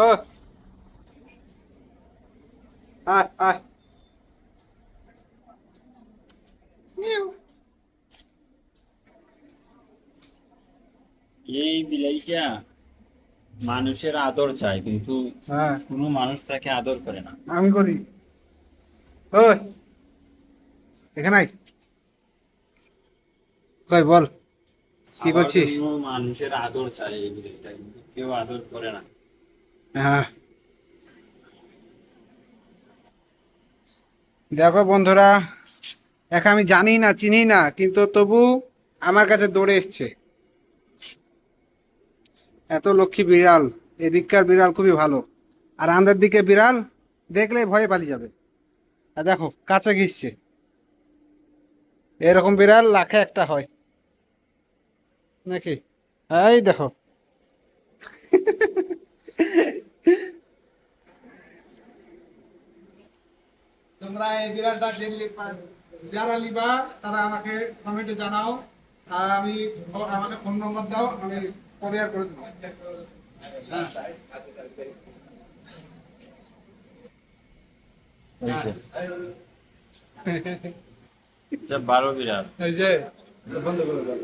ও আয় আয় ইউ। এই বিলাইটা মানুষের আদর চায়, কিন্তু হ্যাঁ কোনো মানুষ তাকে আদর করে না। আমি করি। ওই এখানে আয়। কই বল কি খাওয়ার করছিস? জন্য মানুষের আদর চায় এই বিলাইটা, কিন্তু কেউ আদর করে না। হ্যাঁ দেখো বন্ধুরা, একা আমি জানি না চিনি না, কিন্তু তবু আমার কাছে দৌড়ে এসছে। এত লক্ষ্মী বিড়াল। এদিককার বিড়াল খুবই ভালো, আর আমাদের দিকে বিড়াল দেখলে ভয়ে পালিয়ে যাবে। আর দেখো কাছে ঘিসছে। এরকম বিড়াল লাখে একটা হয় নাকি? এই দেখো। তোমরা এই বিড়ালটা যে যারা লিবা তারা আমাকে কমেন্টে জানাও। আর আমাকে ফোন নম্বর দাও, আমি কোরিয়ার করে দেবো। হয়েছে, এটা 12 বিড়াল। এই যে বন্ধ করে দাও।